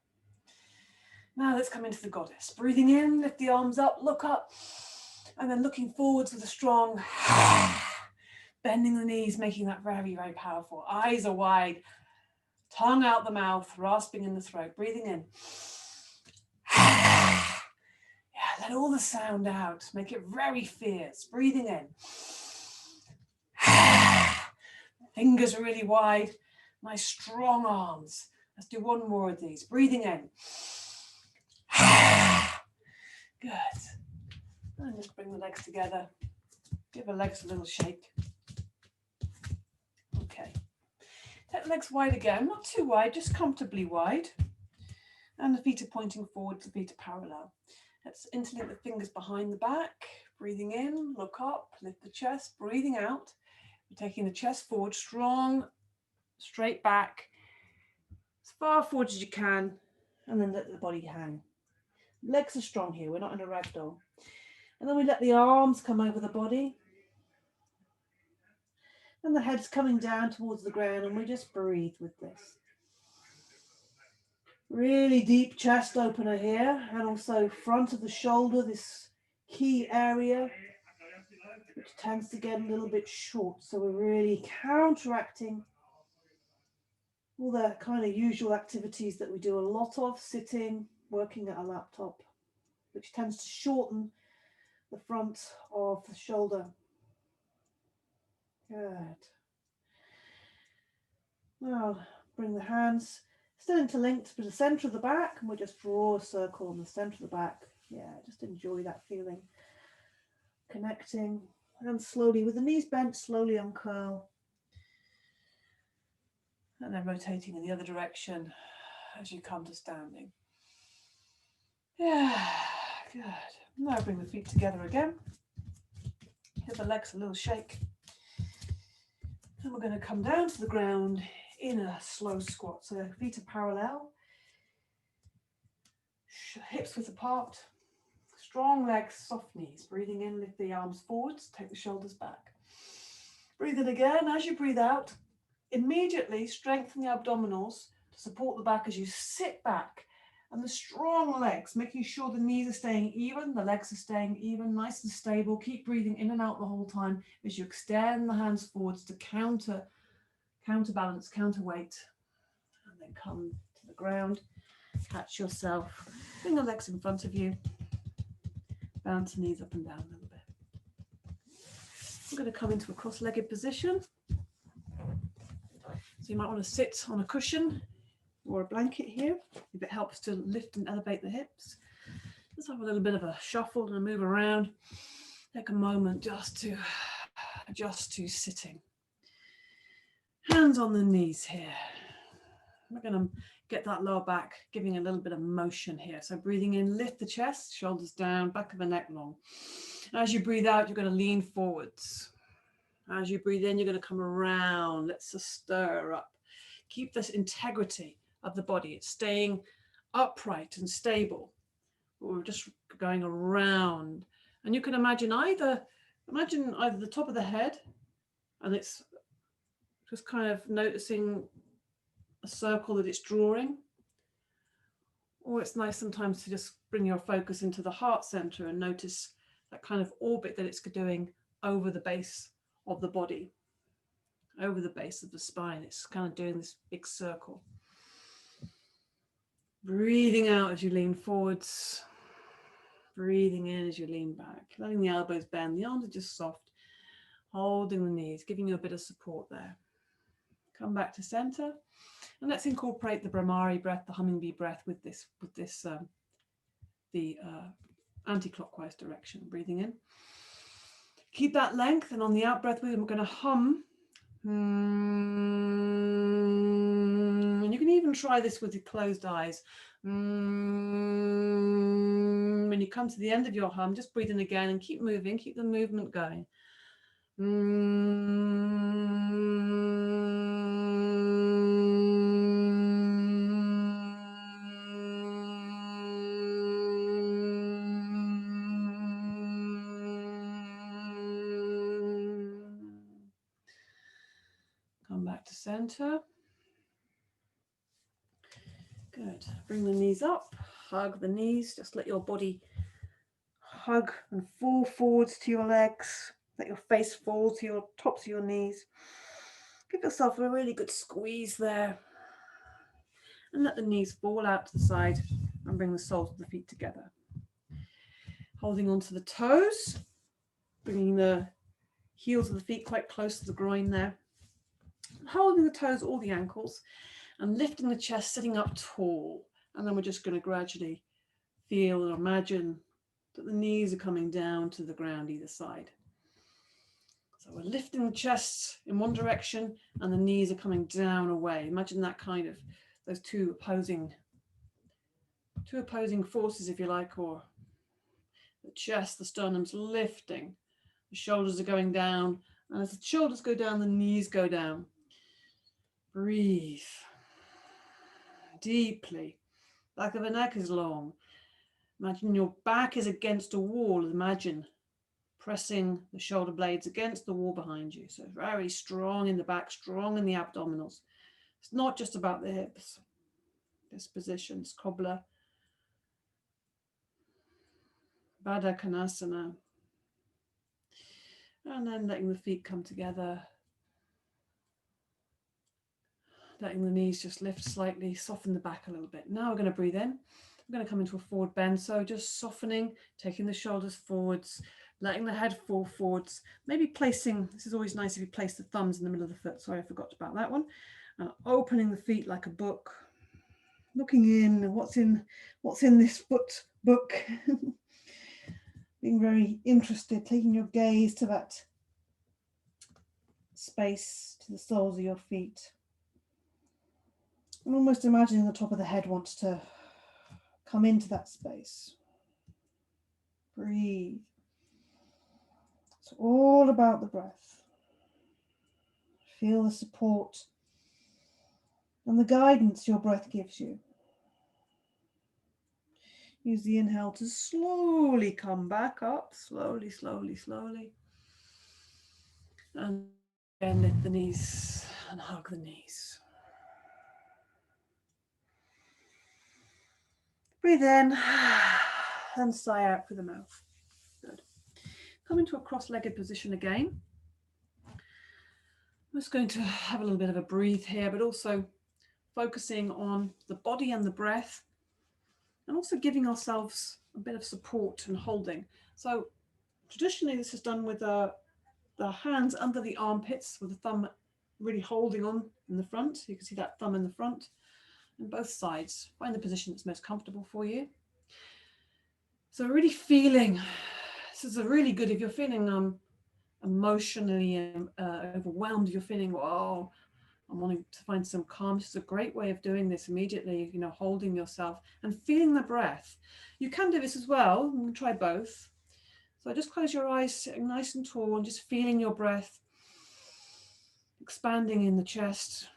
Now let's come into the goddess. Breathing in, lift the arms up, look up, and then looking forwards with a strong bending the knees, making that very, very powerful. Eyes are wide, tongue out the mouth, rasping in the throat. Breathing in. Yeah, let all the sound out. Make it very fierce. Breathing in. Fingers are really wide. Nice strong arms. Let's do one more of these. Breathing in. Good. And just bring the legs together. Give the legs a little shake. Okay. Take the legs wide again. Not too wide, just comfortably wide. And the feet are pointing forward, the feet are parallel. Let's interlink the fingers behind the back. Breathing in, look up, lift the chest. Breathing out. We're taking the chest forward, strong, straight back, as far forward as you can, and then let the body hang. Legs are strong here, we're not in a ragdoll. And then we let the arms come over the body. And the head's coming down towards the ground, and we just breathe with this. Really deep chest opener here, and also front of the shoulder, this key area, which tends to get a little bit short. So we're really counteracting all the kind of usual activities that we do a lot of, sitting, working at a laptop, which tends to shorten the front of the shoulder. Good. Now bring the hands still interlinked to the center of the back, and we'll just draw a circle on the center of the back. Yeah, just enjoy that feeling. Connecting, and slowly with the knees bent, slowly uncurl. And then rotating in the other direction as you come to standing. Yeah, good. Now bring the feet together again. Give the legs a little shake. And we're going to come down to the ground in a slow squat. So the feet are parallel. Hips width apart. Strong legs, soft knees. Breathing in, lift the arms forwards, take the shoulders back. Breathe in again. As you breathe out, immediately strengthen the abdominals to support the back as you sit back. And the strong legs, making sure the knees are staying even, the legs are staying even, nice and stable. Keep breathing in and out the whole time as you extend the hands forwards to counterbalance, counterweight. And then come to the ground, catch yourself, bring the legs in front of you, bounce the knees up and down a little bit. We're going to come into a cross-legged position. So you might want to sit on a cushion or a blanket here, if it helps to lift and elevate the hips. Let's have a little bit of a shuffle and a move around. Take a moment just to adjust to sitting. Hands on the knees here. We're going to get that lower back, giving a little bit of motion here. So breathing in, lift the chest, shoulders down, back of the neck long. As you breathe out, you're going to lean forwards. As you breathe in, you're going to come around. Let's just stir up. Keep this integrity of the body. It's staying upright and stable. We're just going around. And you can imagine either the top of the head, and it's just kind of noticing a circle that it's drawing. Or it's nice sometimes to just bring your focus into the heart center and notice that kind of orbit that it's doing over the base of the body. over the base of the spine. It's kind of doing this big circle. Breathing out as you lean forwards. Breathing in as you lean back. Letting the elbows bend. The arms are just soft. Holding the knees, giving you a bit of support there. Come back to center. And let's incorporate the Brahmari breath, the humming bee breath with the anti-clockwise direction. Breathing in. Keep that length, and on the out breath, we're going to hum. And you can even try this with your closed eyes. When you come to the end of your hum, just breathe in again and keep moving, keep the movement going. Come back to center. Good. Bring the knees up, hug the knees, just let your body hug and fall forwards to your legs. Let your face fall to your tops of your knees. Give yourself a really good squeeze there. And let the knees fall out to the side and bring the soles of the feet together. Holding onto the toes, bringing the heels of the feet quite close to the groin there. Holding the toes, all the ankles, and lifting the chest, sitting up tall. And then we're just going to gradually feel or imagine that the knees are coming down to the ground either side. So we're lifting the chest in one direction and the knees are coming down away. Imagine that kind of, those two opposing forces, if you like, or the chest, the sternum's lifting, the shoulders are going down, and as the shoulders go down, the knees go down. Breathe deeply. Back of the neck is long. Imagine your back is against a wall. Imagine pressing the shoulder blades against the wall behind you. So very strong in the back, strong in the abdominals. It's not just about the hips. This position is Cobbler, Baddha Konasana. And then letting the feet come together. Letting the knees just lift slightly, soften the back a little bit. Now we're going to breathe in. We're going to come into a forward bend. So just softening, taking the shoulders forwards, letting the head fall forwards. Maybe placing, this is always nice if you place the thumbs in the middle of the foot. Sorry, I forgot about that one. And opening the feet like a book. Looking in, what's in this foot book. Being very interested, taking your gaze to that space, to the soles of your feet. And almost imagining the top of the head wants to come into that space. Breathe. It's all about the breath. Feel the support and the guidance your breath gives you. Use the inhale to slowly come back up, slowly, slowly, slowly. And then lift the knees and hug the knees. Breathe in and sigh out through the mouth. Good. Come into a cross-legged position again. I'm just going to have a little bit of a breathe here, but also focusing on the body and the breath, and also giving ourselves a bit of support and holding. So traditionally this is done with the hands under the armpits with the thumb really holding on in the front. You can see that thumb in the front and both sides. Find the position that's most comfortable for you. So really feeling, this is a really good, if you're feeling emotionally overwhelmed, you're feeling, oh, I'm wanting to find some calm. This is a great way of doing this immediately, you know, holding yourself and feeling the breath. You can do this as well. You can try both. So just close your eyes, sitting nice and tall and just feeling your breath expanding in the chest.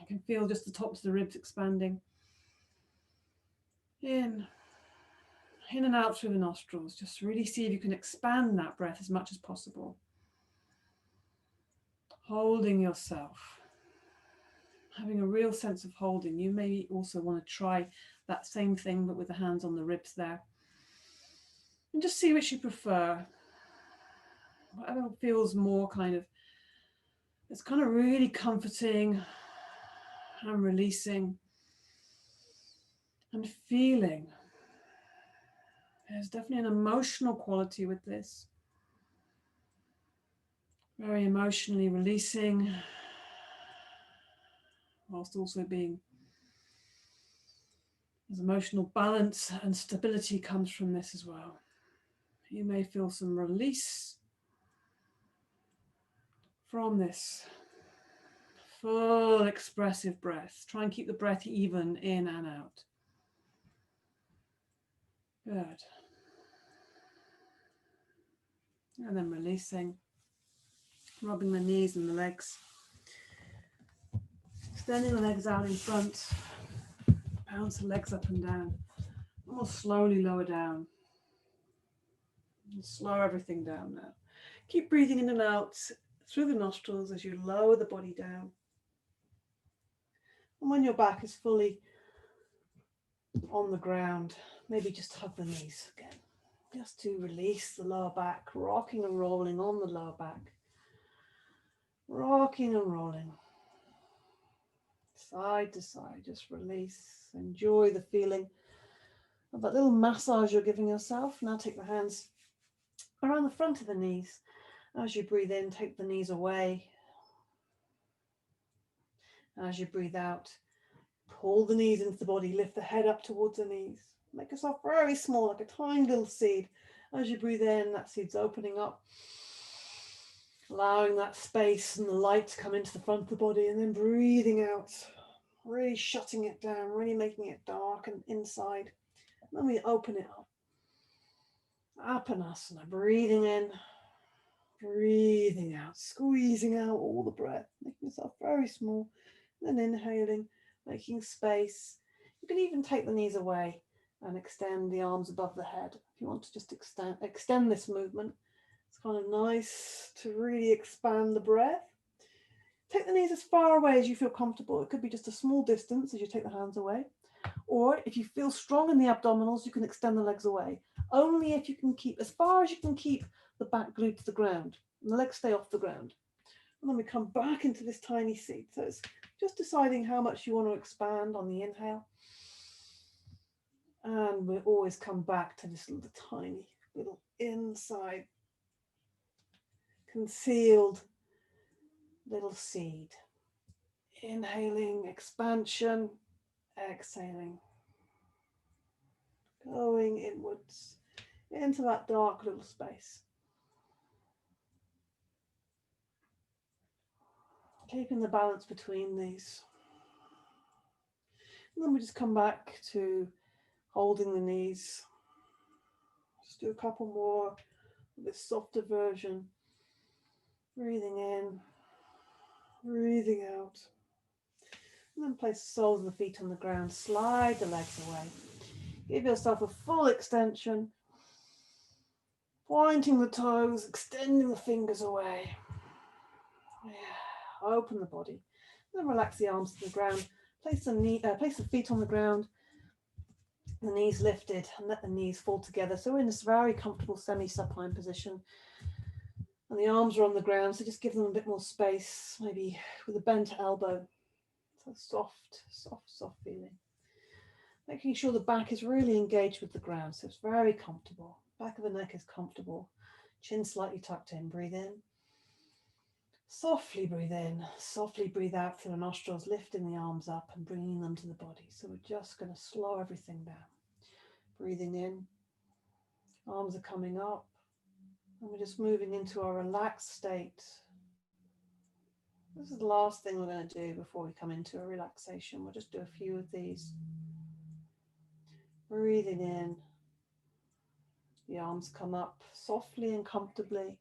You can feel just the tops of the ribs expanding. In and out through the nostrils. Just really see if you can expand that breath as much as possible. Holding yourself. Having a real sense of holding. You may also want to try that same thing, but with the hands on the ribs there. And just see which you prefer. Whatever feels more kind of It's kind of really comforting and releasing and feeling. There's definitely an emotional quality with this. Very emotionally releasing, whilst also being, as emotional balance and stability comes from this as well. You may feel some release from this full expressive breath. Try and keep the breath even in and out. Good. And then releasing, rubbing the knees and the legs. Extending the legs out in front. Bounce the legs up and down. And we'll slowly lower down. And slow everything down now. Keep breathing in and out through the nostrils as you lower the body down. And when your back is fully on the ground, maybe just hug the knees again. Just to release the lower back, rocking and rolling on the lower back. Rocking and rolling. Side to side, just release. Enjoy the feeling of that little massage you're giving yourself. Now take the hands around the front of the knees. As you breathe in, take the knees away. As you breathe out, pull the knees into the body, lift the head up towards the knees. Make yourself very small, like a tiny little seed. As you breathe in, that seed's opening up, allowing that space and the light to come into the front of the body, and then breathing out, really shutting it down, really making it dark and inside. And then we open it up. Apanasana, breathing in, breathing out, squeezing out all the breath, making yourself very small, and then inhaling, making space. You can even take the knees away and extend the arms above the head. If you want to just extend this movement, it's kind of nice to really expand the breath. Take the knees as far away as you feel comfortable. It could be just a small distance as you take the hands away. Or if you feel strong in the abdominals, you can extend the legs away. Only if you can keep, as far as you can keep the back glued to the ground, and the legs stay off the ground. And then we come back into this tiny seat. So it's just deciding how much you want to expand on the inhale. And we always come back to this little tiny little inside concealed little seed. Inhaling, expansion, exhaling. Going inwards into that dark little space. Keeping the balance between these. And then we just come back to holding the knees. Just do a couple more of this softer version. Breathing in, breathing out. And then place the soles of the feet on the ground. Slide the legs away. Give yourself a full extension. Pointing the toes, extending the fingers away. Yeah. Open the body. Then relax the arms to the ground. Place the feet on the ground. The knees lifted and let the knees fall together. So we're in this very comfortable semi-supine position. And the arms are on the ground, so just give them a bit more space, maybe with a bent elbow. So soft, soft, soft feeling. Making sure the back is really engaged with the ground, so it's very comfortable. Back of the neck is comfortable. Chin slightly tucked in. Breathe in. Softly breathe in. Softly breathe out through the nostrils, lifting the arms up and bringing them to the body. So we're just going to slow everything down. Breathing in. Arms are coming up. And we're just moving into a relaxed state. This is the last thing we're going to do before we come into a relaxation. We'll just do a few of these. Breathing in. The arms come up softly and comfortably.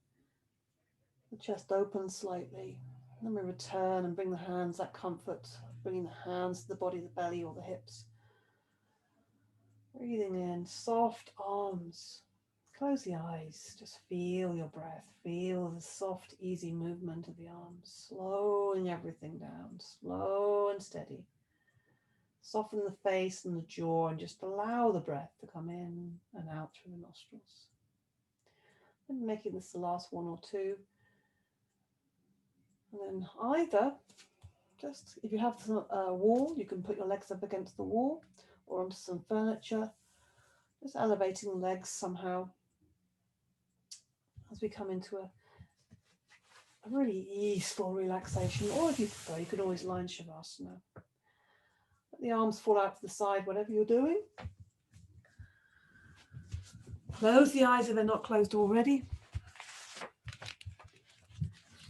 The chest opens slightly. Then we return and bring the hands, that comfort, bringing the hands to the body, the belly or the hips. Breathing in, soft arms. Close the eyes, just feel your breath. Feel the soft, easy movement of the arms. Slowing everything down, slow and steady. Soften the face and the jaw and just allow the breath to come in and out through the nostrils. And making this the last one or two. And then either, just if you have some wall, you can put your legs up against the wall or onto some furniture, just elevating the legs somehow as we come into a really easeful relaxation. Or if you prefer, you could always lie in Shavasana. Let the arms fall out to the side, whatever you're doing. Close the eyes if they're not closed already.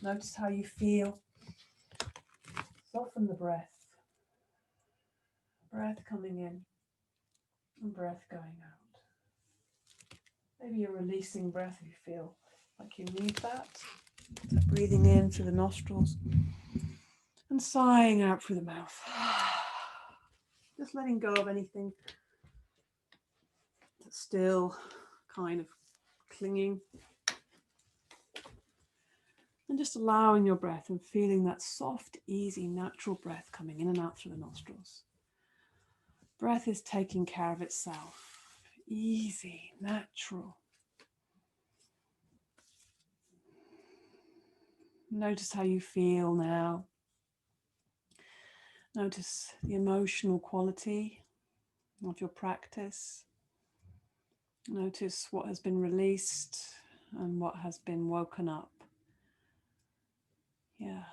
Notice how you feel. Soften the breath. Breath coming in and breath going out. Maybe you're releasing breath if you feel like you need that. So breathing in through the nostrils and sighing out through the mouth. Just letting go of anything that's still kind of clinging. And just allowing your breath and feeling that soft, easy, natural breath coming in and out through the nostrils. Breath is taking care of itself. Easy, natural. Notice how you feel now. Notice the emotional quality of your practice. Notice what has been released and what has been woken up. Yeah.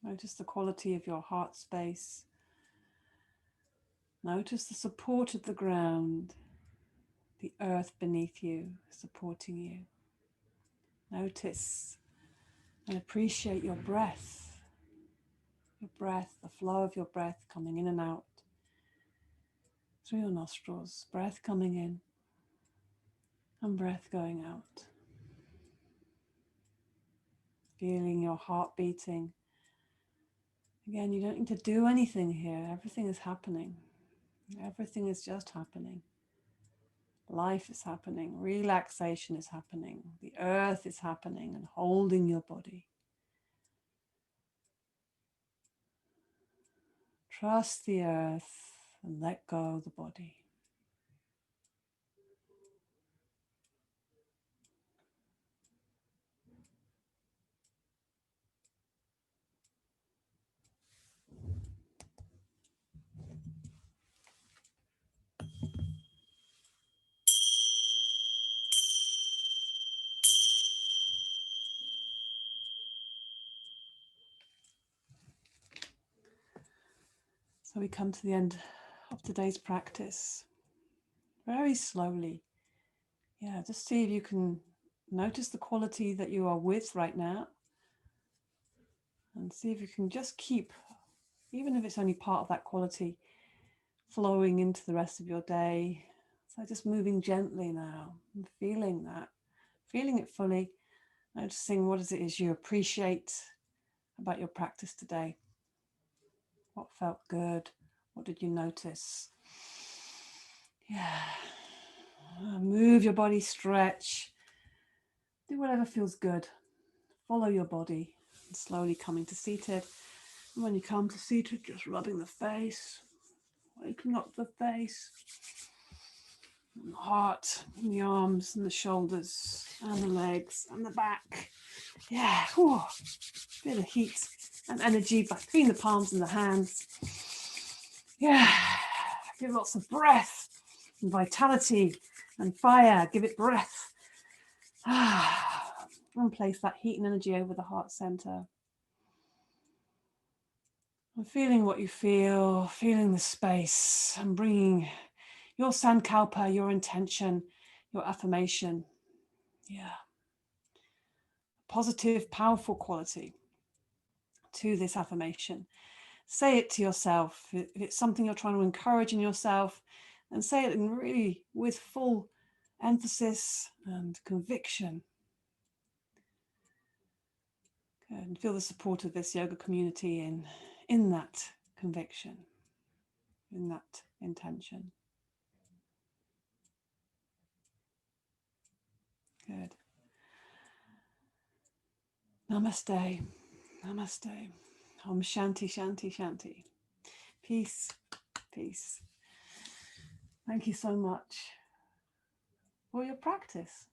Notice the quality of your heart space. Notice the support of the ground, the earth beneath you supporting you. Notice and appreciate your breath. Your breath, the flow of your breath coming in and out through your nostrils. Breath coming in and breath going out. Feeling your heart beating. Again, you don't need to do anything here. Everything is happening. Everything is just happening. Life is happening. Relaxation is happening. The earth is happening and holding your body. Trust the earth and let go of the body. So we come to the end of today's practice. Very slowly. Yeah, just see if you can notice the quality that you are with right now. And see if you can just keep, even if it's only part of that quality, flowing into the rest of your day. So just moving gently now and feeling that, feeling it fully, noticing what it is you appreciate about your practice today. What felt good? What did you notice? Yeah. Move your body, stretch. Do whatever feels good. Follow your body and slowly coming to seated. And when you come to seated, just rubbing the face, waking up the face, and the heart, and the arms, and the shoulders, and the legs, and the back. Yeah, whew. Feel the heat and energy between the palms and the hands. Yeah, give lots of breath and vitality and fire. Give it breath. And place that heat and energy over the heart center. And feeling what you feel, feeling the space, and bringing your sankalpa, your intention, your affirmation. Yeah. Positive, powerful quality to this affirmation. Say it to yourself. If it's something you're trying to encourage in yourself, and say it in really with full emphasis and conviction. Good. And feel the support of this yoga community in that conviction, in that intention. Good. Namaste. Namaste. Om Shanti, Shanti, Shanti. Peace, peace. Thank you so much for your practice.